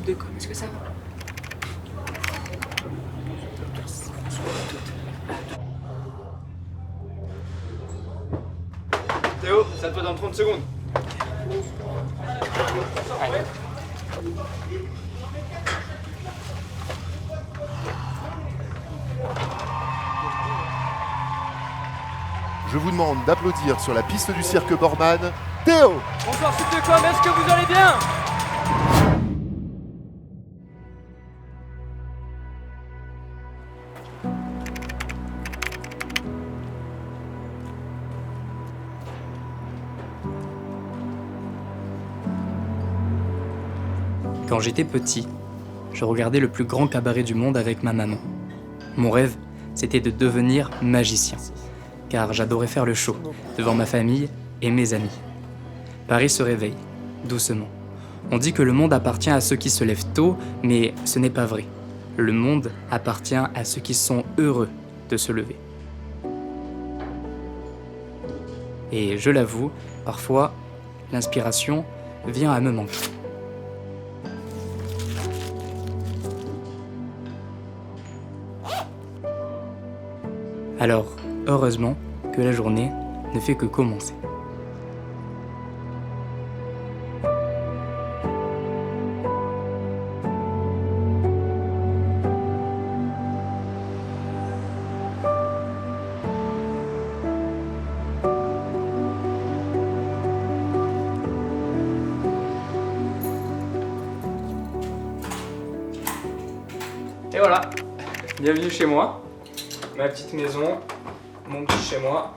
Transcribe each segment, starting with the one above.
de com, est-ce que ça va? Théo, ça te peut dans 30 secondes. Allez. Je vous demande d'applaudir sur la piste du cirque Borman, Théo. Bonsoir Sup de com, est-ce que vous allez bien? Quand j'étais petit, je regardais le plus grand cabaret du monde avec ma maman. Mon rêve, c'était de devenir magicien, car j'adorais faire le show devant ma famille et mes amis. Paris se réveille, doucement. On dit que le monde appartient à ceux qui se lèvent tôt, mais ce n'est pas vrai. Le monde appartient à ceux qui sont heureux de se lever. Et je l'avoue, parfois, l'inspiration vient à me manquer. Alors, heureusement que la journée ne fait que commencer. Et voilà, bienvenue chez moi, ma petite maison, mon petit chez moi.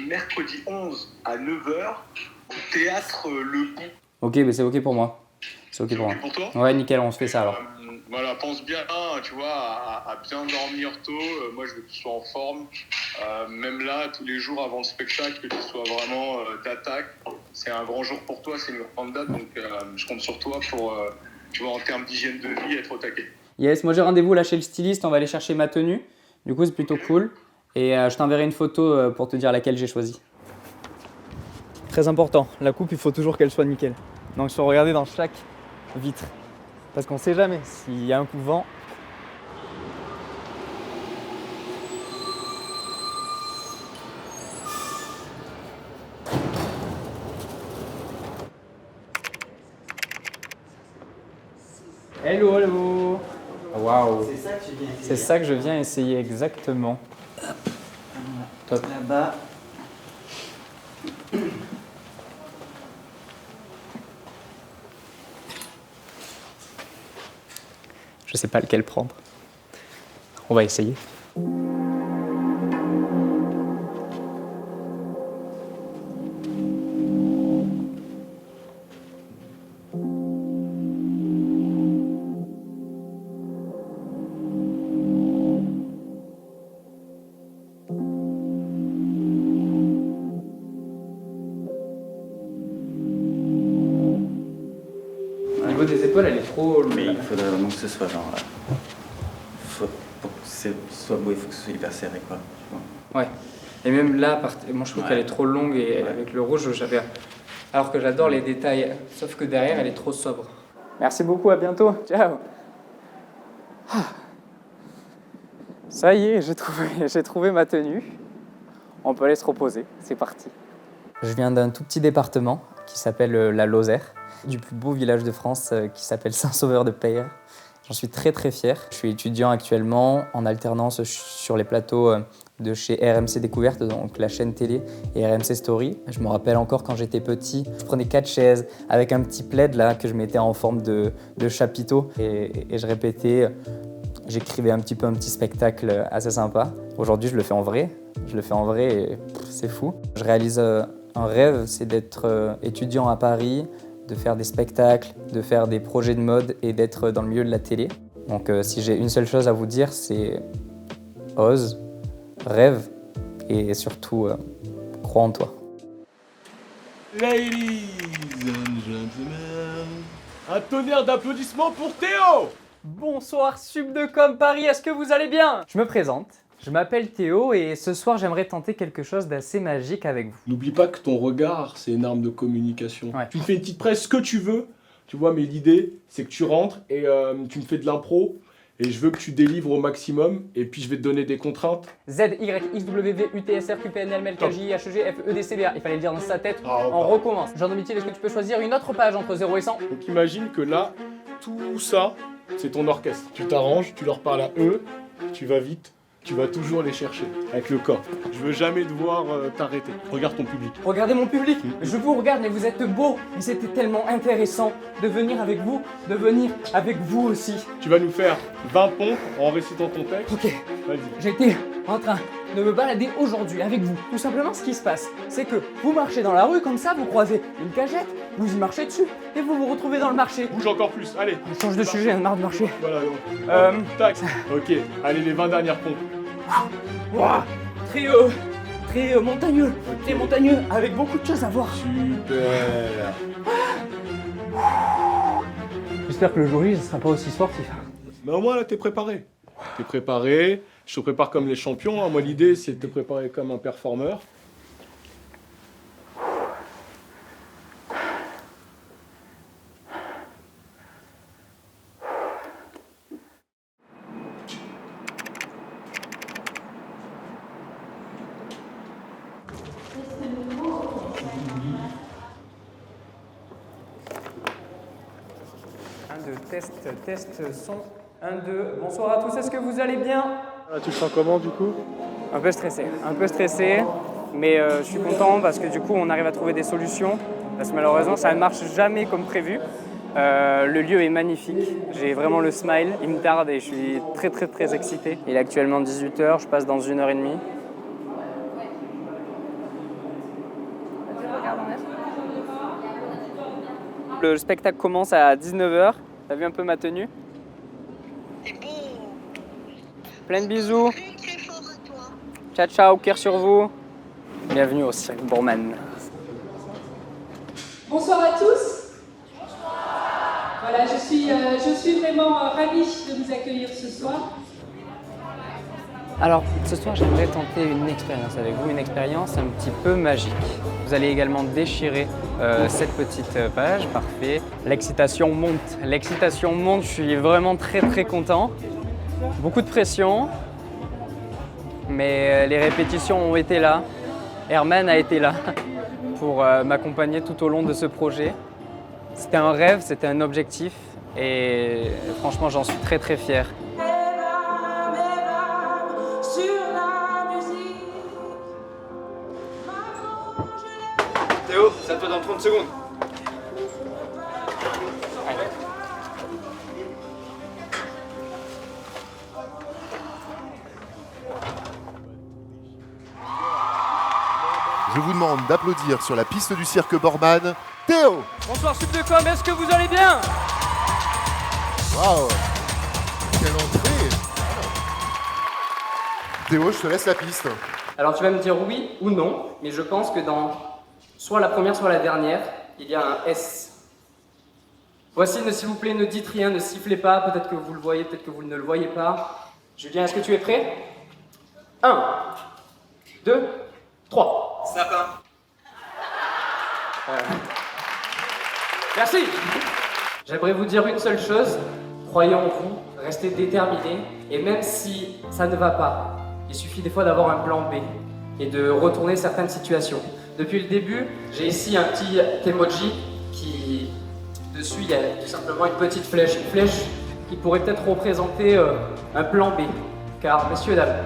Mercredi 11 à 9h, théâtre Le Bout. Ok, mais c'est ok pour moi. C'est ok pour moi. Pour toi Ouais, nickel, on se fait ça alors. Voilà, pense bien, tu vois, à bien dormir tôt. Moi, je veux que tu sois en forme. Même là, tous les jours avant le spectacle, que tu sois vraiment d'attaque. C'est un grand jour pour toi, c'est une grande date, donc je compte sur toi pour, tu vois, en termes d'hygiène de vie, être au taquet. Yes, moi j'ai rendez-vous là chez le styliste, on va aller chercher ma tenue. Du coup, c'est plutôt cool. Et je t'enverrai une photo pour te dire laquelle j'ai choisi. Très important, la coupe, il faut toujours qu'elle soit nickel. Donc il faut regarder dans chaque vitre. Parce qu'on sait jamais, s'il y a un coup de vent. Hello, hello. Waouh. C'est ça que tu viens essayer. C'est ça que je viens essayer exactement. Top. Là-bas. Je sais pas lequel prendre. On va essayer. Au niveau des épaules, elle est trop... Mais il faudrait vraiment que ce soit genre. Pour que ce soit beau, il faut que ce soit hyper serré, quoi. Tu vois. Ouais. Et même là, moi je trouve qu'elle est trop longue et avec le rouge, j'avais... Alors que j'adore les détails, sauf que derrière, elle est trop sobre. Merci beaucoup, à bientôt. Ciao. Ah. Ça y est, j'ai trouvé ma tenue. On peut aller se reposer, c'est parti. Je viens d'un tout petit département qui s'appelle la Lozère, du plus beau village de France qui s'appelle Saint-Sauveur-de-Payre. J'en suis très très fier. Je suis étudiant actuellement en alternance sur les plateaux de chez RMC Découverte, donc la chaîne télé, et RMC Story. Je me rappelle encore quand j'étais petit, je prenais 4 chaises avec un petit plaid là que je mettais en forme de chapiteau et je répétais, j'écrivais un petit spectacle assez sympa. Aujourd'hui, je le fais en vrai. Et c'est fou. Je réalise un rêve, c'est d'être étudiant à Paris, de faire des spectacles, de faire des projets de mode et d'être dans le milieu de la télé. Donc si j'ai une seule chose à vous dire, c'est ose, rêve et surtout crois en toi. Ladies and gentlemen, un tonnerre d'applaudissements pour Théo! Bonsoir Sup de Com Paris, est-ce que vous allez bien? Je me présente, je m'appelle Théo et ce soir j'aimerais tenter quelque chose d'assez magique avec vous. N'oublie pas que ton regard, c'est une arme de communication. Ouais. Tu fais une petite presse, ce que tu veux, Tu vois, mais l'idée, c'est que tu rentres et tu me fais de l'impro. Et je veux que tu délivres au maximum. Et puis, je vais te donner des contraintes. Z, Y, X, W, V, U, T, S, R, Q, P, N, L, M, N, K, J, H, G, F, E, D, C, B, A. Il fallait le dire dans sa tête. On recommence. Jean Domitil, est-ce que tu peux choisir une autre page entre 0 et 100? Donc, imagine que là, tout ça, c'est ton orchestre. Tu t'arranges, tu leur parles à eux, tu vas vite. Tu vas toujours les chercher avec le corps. Je veux jamais devoir t'arrêter. Regarde ton public. Regardez mon public, je vous regarde, mais vous êtes beaux. Mais c'était tellement intéressant de venir avec vous, de venir avec vous aussi. Tu vas nous faire 20 pompes en récitant ton texte. Ok, Vas-y. j'étais en train de me balader aujourd'hui avec vous. Tout simplement, ce qui se passe, c'est que vous marchez dans la rue comme ça, vous croisez une cagette, vous y marchez dessus, et vous vous retrouvez dans le marché. Bouge encore plus, allez. On change de sujet, on a marre de marcher. Voilà, donc. Tac. Ok, allez, les 20 dernières pompes. Ouah, très montagneux, très montagneux, avec beaucoup de choses à voir. Super. J'espère que le jour J, ce sera pas aussi sportif. Mais au moins là, t'es préparé. T'es préparé. Je te prépare comme les champions. Hein. Moi, l'idée, c'est de te préparer comme un performeur. Test son. 1, 2. Bonsoir à tous, est-ce que vous allez bien? Tu le sens comment du coup? Un peu stressé, mais je suis content parce que du coup on arrive à trouver des solutions. Parce que malheureusement ça ne marche jamais comme prévu. Le lieu est magnifique, j'ai vraiment le smile, il me tarde et je suis très excité. Il est actuellement 18h, je passe dans 1h30. Le spectacle commence à 19h. T'as vu un peu ma tenue? C'est beau. Plein de bisous. Très fort à toi. Ciao, ciao, cœur sur vous. Bienvenue au Cirque Bourman. Bonsoir à tous. Voilà, je suis vraiment ravie de vous accueillir ce soir. Alors, ce soir, j'aimerais tenter une expérience avec vous, une expérience un petit peu magique. Vous allez également déchirer cette petite page, parfait. L'excitation monte, je suis vraiment très content. Beaucoup de pression, mais les répétitions ont été là. Herman a été là pour m'accompagner tout au long de ce projet. C'était un rêve, c'était un objectif et franchement, j'en suis très fier. Théo, ça te dans 30 secondes. Je vous demande d'applaudir sur la piste du cirque Borman, Théo. Bonsoir Subtecom, est-ce que vous allez bien? Waouh, quelle entrée. Théo, je te laisse la piste. Alors tu vas me dire oui ou non, mais je pense que dans soit la première, soit la dernière, il y a un S. Voici, s'il vous plaît, ne dites rien, ne sifflez pas, peut-être que vous le voyez, peut-être que vous ne le voyez pas. Julien, est-ce que tu es prêt? 1, 2, 3. Sapin. Merci. J'aimerais vous dire une seule chose, croyez en vous, restez déterminés, et même si ça ne va pas, il suffit des fois d'avoir un plan B et de retourner certaines situations. Depuis le début, j'ai ici un petit emoji qui, dessus, il y a tout simplement une petite flèche. Une flèche qui pourrait peut-être représenter un plan B. Car, messieurs, dames,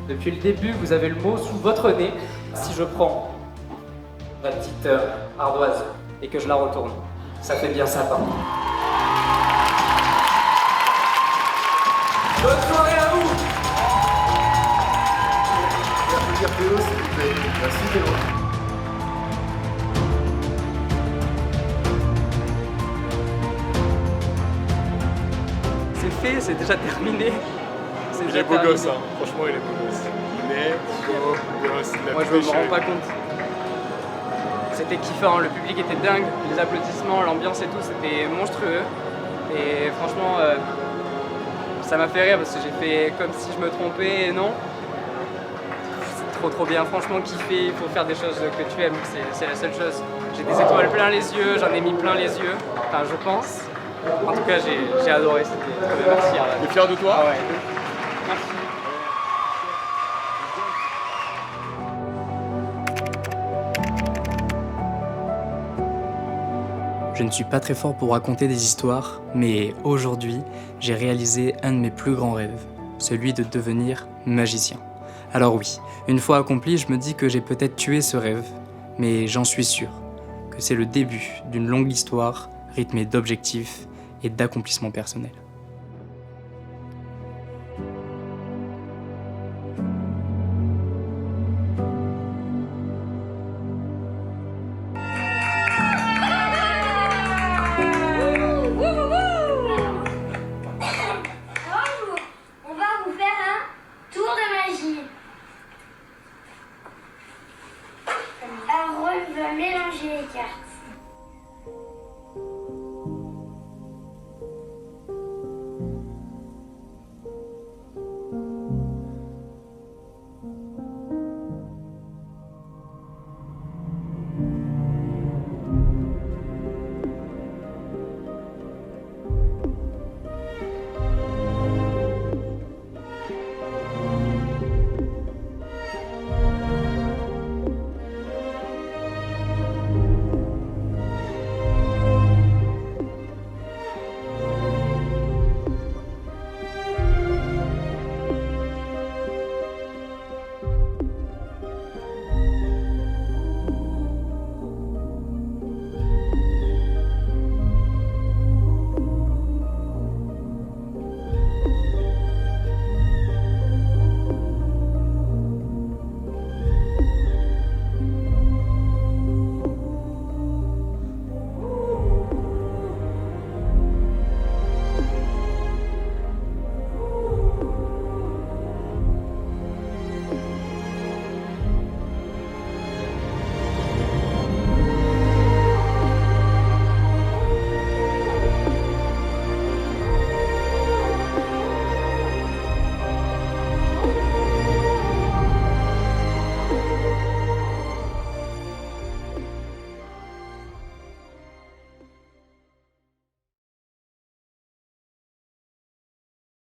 depuis le début, vous avez le mot sous votre nez. Si je prends la petite ardoise et que je la retourne, ça fait bien sapin. Bonne soirée à vous! Applaudir Théo, s'il vous plaît. Merci Théo. C'est fait, c'est déjà terminé. C'est Il est beau gosse, hein. Franchement, il est beau gosse. Il est beau gosse. Moi, je me rends pas compte. C'était kiffant, le public était dingue, les applaudissements, l'ambiance et tout, c'était monstrueux. Et franchement, ça m'a fait rire parce que j'ai fait comme si je me trompais et non. C'est trop bien, franchement kiffé, il faut faire des choses que tu aimes, c'est la seule chose. J'ai des étoiles plein les yeux, j'en ai mis plein les yeux. Enfin, je pense. En tout cas, j'ai adoré, c'était très bien. Merci Arlan. T'es fier de toi? Ah ouais. Merci. Je ne suis pas très fort pour raconter des histoires, mais aujourd'hui, j'ai réalisé un de mes plus grands rêves, celui de devenir magicien. Alors oui, une fois accompli, je me dis que j'ai peut-être tué ce rêve, mais j'en suis sûr que c'est le début d'une longue histoire rythmée d'objectifs et d'accomplissements personnels.